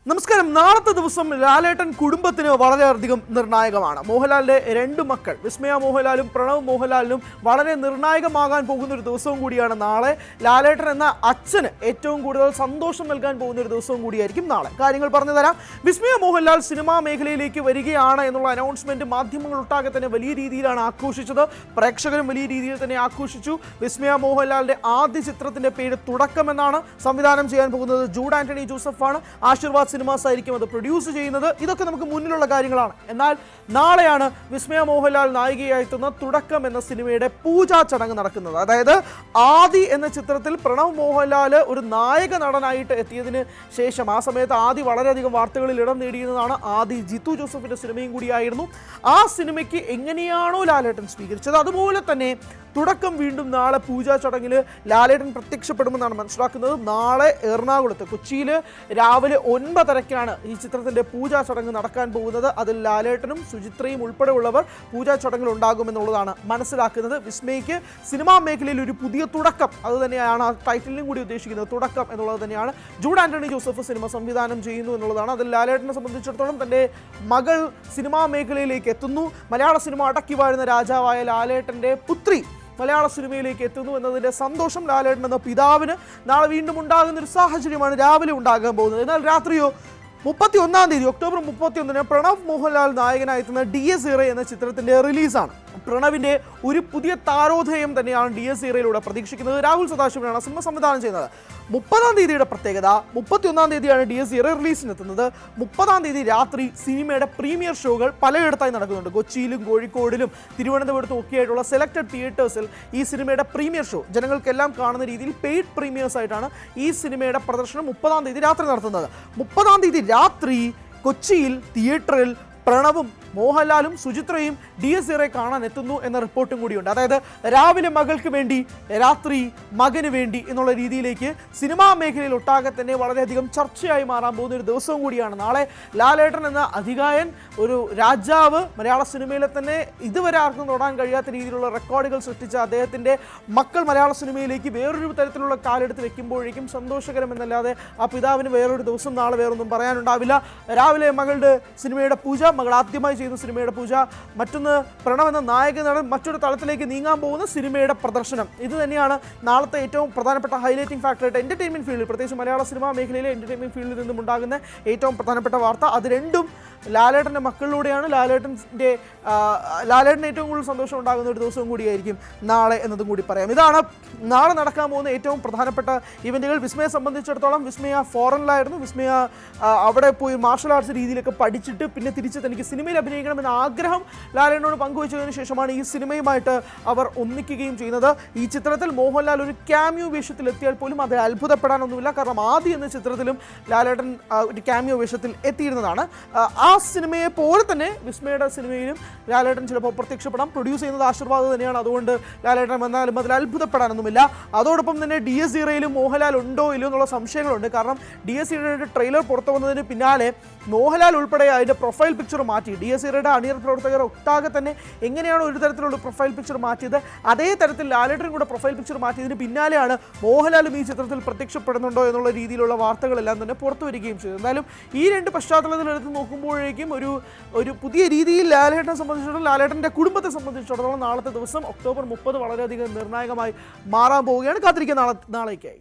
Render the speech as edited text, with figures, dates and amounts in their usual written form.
നമസ്കാരം. നാളത്തെ ദിവസം ലാലേട്ടൻ കുടുംബത്തിന് വളരെയധികം നിർണായകമാണ്. മോഹൻലാലിന്റെ രണ്ട് മക്കൾ വിസ്മയ മോഹൻലാലും പ്രണവ് മോഹൻലാലിനും വളരെ നിർണായകമാകാൻ പോകുന്ന ഒരു ദിവസവും കൂടിയാണ് നാളെ. ലാലേട്ടൻ എന്ന അച്ഛന് ഏറ്റവും കൂടുതൽ സന്തോഷം നൽകാൻ പോകുന്ന ഒരു ദിവസവും കൂടിയായിരിക്കും നാളെ. കാര്യങ്ങൾ പറഞ്ഞു തരാം. വിസ്മയ മോഹൻലാൽ സിനിമാ മേഖലയിലേക്ക് വരികയാണ് എന്നുള്ള അനൗൺസ്മെന്റ് മാധ്യമങ്ങളൊട്ടാകെ തന്നെ വലിയ രീതിയിലാണ് ആഘോഷിച്ചത്. പ്രേക്ഷകരും വലിയ രീതിയിൽ തന്നെ ആഘോഷിച്ചു. വിസ്മയ മോഹൻലാലിന്റെ ആദ്യ ചിത്രത്തിന്റെ പേര് തുടക്കം എന്നാണ്. സംവിധാനം ചെയ്യാൻ പോകുന്നത് ജൂഡ് ആന്റണി ജോസഫാണ്. ആശീർവാദ് സിനിമാസ് ആയിരിക്കും അത് പ്രൊഡ്യൂസ് ചെയ്യുന്നത്. ഇതൊക്കെ നമുക്ക് മുന്നിലുള്ള കാര്യങ്ങളാണ്. എന്നാൽ നാളെയാണ് വിസ്മയ മോഹൻലാൽ നായികയായെത്തുന്ന തുടക്കം എന്ന സിനിമയുടെ പൂജാ ചടങ്ങ് നടക്കുന്നത്. അതായത് ആദി എന്ന ചിത്രത്തിൽ പ്രണവ് മോഹൻലാൽ ഒരു നായക നടനായിട്ട് എത്തിയതിന് ശേഷം ആ സമയത്ത് ആദി വളരെയധികം വാർത്തകളിൽ ഇടം നേടിയിരുന്നതാണ്. ആദി ജിത്തു ജോസഫിന്റെ സിനിമയും കൂടിയായിരുന്നു. ആ സിനിമയ്ക്ക് എങ്ങനെയാണോ ലാലേട്ടൻ സ്വീകരിച്ചത് അതുപോലെ തന്നെ തുടക്കം വീണ്ടും നാളെ പൂജാ ചടങ്ങിൽ ലാലേട്ടൻ പ്രത്യക്ഷപ്പെടുമെന്നാണ് മനസ്സിലാക്കുന്നത്. നാളെ എറണാകുളത്ത് കൊച്ചിയിൽ രാവിലെ 9:30 ഈ ചിത്രത്തിൻ്റെ പൂജാ ചടങ്ങ് നടക്കാൻ പോകുന്നത്. അതിൽ ലാലേട്ടനും സുചിത്രയും ഉൾപ്പെടെയുള്ളവർ പൂജാ ചടങ്ങിൽ ഉണ്ടാകുമെന്നുള്ളതാണ് മനസ്സിലാക്കുന്നത്. വിസ്മയ്ക്ക് സിനിമാ മേഖലയിൽ ഒരു പുതിയ തുടക്കം, അത് തന്നെയാണ് ആ ടൈറ്റിലും കൂടി ഉദ്ദേശിക്കുന്നത്. തുടക്കം എന്നുള്ളത് തന്നെയാണ്. ജൂഡ് ആന്റണി ജോസഫ് സിനിമ സംവിധാനം ചെയ്യുന്നു എന്നുള്ളതാണ്. അതിൽ ലാലേട്ടനെ സംബന്ധിച്ചിടത്തോളം തൻ്റെ മകൾ സിനിമാ മേഖലയിലേക്ക് എത്തുന്നു. മലയാള സിനിമ അടക്കി വാഴുന്ന രാജാവായ ലാലേട്ടൻ്റെ പുത്രി മലയാള സിനിമയിലേക്ക് എത്തുന്നു എന്നതിൻ്റെ സന്തോഷം ലാലേട്ടൻ എന്ന പിതാവിന് നാളെ വീണ്ടും ഉണ്ടാകുന്ന ഒരു സാഹചര്യമാണ് രാവിലെ ഉണ്ടാകാൻ പോകുന്നത്. എന്നാൽ രാത്രിയോ 31-ാം തീയതി ഒക്ടോബർ 31-ന് പ്രണവ് മോഹൻലാൽ നായകനായെത്തുന്ന DS ഇറ എന്ന ചിത്രത്തിൻ്റെ റിലീസാണ്. പ്രണവിൻ്റെ ഒരു പുതിയ താരോദയം തന്നെയാണ് DS ഇറയിലൂടെ പ്രതീക്ഷിക്കുന്നത്. രാഹുൽ സദാശിവനാണ് സിനിമ സംവിധാനം ചെയ്യുന്നത്. 30-ാം തീയതിയുടെ പ്രത്യേകത, 31-ാം തീയതിയാണ് DS ഇറ റിലീസിനെത്തുന്നത്. 30-ാം തീയതി രാത്രി സിനിമയുടെ പ്രീമിയർ ഷോകൾ പലയിടത്തായി നടക്കുന്നുണ്ട്. കൊച്ചിയിലും കോഴിക്കോടിലും തിരുവനന്തപുരത്തും ഒക്കെയായിട്ടുള്ള സെലക്ടഡ് തിയേറ്റേഴ്സിൽ ഈ സിനിമയുടെ പ്രീമിയർ ഷോ ജനങ്ങൾക്കെല്ലാം കാണുന്ന രീതിയിൽ പെയ്ഡ് പ്രീമിയേഴ്സ് ആയിട്ടാണ് ഈ സിനിമയുടെ പ്രദർശനം 30-ാം തീയതി രാത്രി നടത്തുന്നത്. 30-ാം തീയതി രാത്രി കൊച്ചിയിൽ തിയേറ്ററിൽ പ്രണവും മോഹൻലാലും സുചിത്രയും DS ഇറയെ കാണാൻ എത്തുന്നു എന്ന റിപ്പോർട്ടും കൂടിയുണ്ട്. അതായത് രാവിലെ മകൾക്ക് വേണ്ടി, രാത്രി മകന് വേണ്ടി എന്നുള്ള രീതിയിലേക്ക് സിനിമാ മേഖലയിൽ ഒട്ടാകെ തന്നെ വളരെയധികം ചർച്ചയായി മാറാൻ പോകുന്ന ഒരു ദിവസവും കൂടിയാണ് നാളെ. ലാലേട്ടൻ എന്ന അധികായൻ, ഒരു രാജാവ്, മലയാള സിനിമയിലെ തന്നെ ഇതുവരെ ആർക്കും തൊടാൻ കഴിയാത്ത രീതിയിലുള്ള റെക്കോർഡുകൾ സൃഷ്ടിച്ച അദ്ദേഹത്തിൻ്റെ മക്കൾ മലയാള സിനിമയിലേക്ക് വേറൊരു തരത്തിലുള്ള കാലെടുത്ത് വെക്കുമ്പോഴേക്കും സന്തോഷകരമെന്നല്ലാതെ ആ പിതാവിന് വേറൊരു ദിവസം നാളെ വേറൊന്നും പറയാനുണ്ടാവില്ല. രാവിലെ മകളുടെ സിനിമയുടെ പൂജ, മകൾ ആദ്യമായി ചെയ്യുന്ന സിനിമയുടെ പൂജ, മറ്റൊന്ന് പ്രണവ് എന്ന നായക നടൻ മറ്റൊരു തലത്തിലേക്ക് നീങ്ങാൻ പോകുന്ന സിനിമയുടെ പ്രദർശനം. ഇത് തന്നെയാണ് നാളത്തെ ഏറ്റവും പ്രധാനപ്പെട്ട ഹൈലൈറ്റിംഗ് ഫാക്ടറായിട്ട് എൻ്റർടൈൻമെൻറ്റ് ഫീൽഡിൽ, പ്രത്യേകിച്ച് മലയാള സിനിമാ മേഖലയിലെ എൻ്റർടൈൻമെൻറ്റ് ഫീൽഡിൽ നിന്നും ഉണ്ടാകുന്ന ഏറ്റവും പ്രധാനപ്പെട്ട വാർത്ത. അത് രണ്ടും ലാലേട്ടൻ്റെ മക്കളിലൂടെയാണ്. ലാലേട്ടന് ഏറ്റവും കൂടുതൽ സന്തോഷം ഉണ്ടാകുന്ന ഒരു ദിവസവും കൂടിയായിരിക്കും നാളെ എന്നതും കൂടി പറയാം. ഇതാണ് നാളെ നടക്കാൻ പോകുന്ന ഏറ്റവും പ്രധാനപ്പെട്ട ഇവൻറ്റുകൾ. വിസ്മയെ സംബന്ധിച്ചിടത്തോളം വിസ്മയ ഫോറിനിലായിരുന്നു. വിസ്മയ അവിടെ പോയി മാർഷൽ ആർട്സ് രീതിയിലൊക്കെ പഠിച്ചിട്ട് പിന്നെ തിരിച്ച് തനിക്ക് സിനിമയിൽ അഭിനയിക്കണമെന്ന ആഗ്രഹം ലാലേട്ടനോട് പങ്കുവച്ചതിന് ശേഷമാണ് ഈ സിനിമയുമായിട്ട് അവർ ഒന്നിക്കുകയും ചെയ്യുന്നത്. ഈ ചിത്രത്തിൽ മോഹൻലാൽ ഒരു ക്യാമിയോ വേഷത്തിൽ എത്തിയാൽ പോലും അത് അത്ഭുതപ്പെടാനൊന്നുമില്ല. കാരണം ആദി എന്ന ചിത്രത്തിലും ലാലേട്ടൻ ഒരു ക്യാമിയോ വേഷത്തിൽ എത്തിയിരുന്നതാണ്. ആ സിനിമയെ പോലെ തന്നെ വിസ്മയുടെ സിനിമയിലും ലാലേട്ടൻ ചിലപ്പോൾ പ്രത്യക്ഷപ്പെടാം. പ്രൊഡ്യൂസ് ചെയ്യുന്നത് ആശീർവാദ് തന്നെയാണ്. അതുകൊണ്ട് ലാലേട്ടൻ വന്നാലും അതിൽ അത്ഭുതപ്പെടാനൊന്നുമില്ല. അതോടൊപ്പം തന്നെ DS ഇറയിലും മോഹൻലാൽ ഉണ്ടോ ഇല്ലയോ എന്നുള്ള സംശയങ്ങളുണ്ട്. കാരണം DS ഇറയുടെ ട്രെയിലർ പുറത്തു വന്നതിന് പിന്നാലെ മോഹൻലാൽ ഉൾപ്പെടെ അതിൻ്റെ പ്രൊഫൈൽ പിക്ചർ മാറ്റി. DS ഇറയുടെ അണിയർ പ്രവർത്തകർ ഒട്ടാകെ തന്നെ എങ്ങനെയാണ് ഒരു തരത്തിലുള്ള പ്രൊഫൈൽ പിക്ചർ മാറ്റിയത്, അതേ തരത്തിൽ ലാലേട്ടൻ കൂടെ പ്രൊഫൈൽ പിക്ചർ മാറ്റിയതിന് പിന്നാലെയാണ് മോഹൻലാലും ഈ ചിത്രത്തിൽ പ്രത്യക്ഷപ്പെടുന്നുണ്ടോ എന്നുള്ള രീതിയിലുള്ള വാർത്തകളെല്ലാം തന്നെ പുറത്തു വരികയും ചെയ്തു. എന്തായാലും ഈ രണ്ട് പശ്ചാത്തലത്തിൽ എടുത്ത് നോക്കുമ്പോഴേക്കും ഒരു പുതിയ രീതിയിൽ ലാലേട്ടനെ സംബന്ധിച്ചിടത്തോളം, ലാലേട്ടൻ്റെ കുടുംബത്തെ സംബന്ധിച്ചിടത്തോളം നാളത്തെ ദിവസം ഒക്ടോബർ 30 വളരെയധികം നിർണായകമായി മാറാൻ പോവുകയാണ്. കാത്തിരിക്കുക നാളേക്കായി.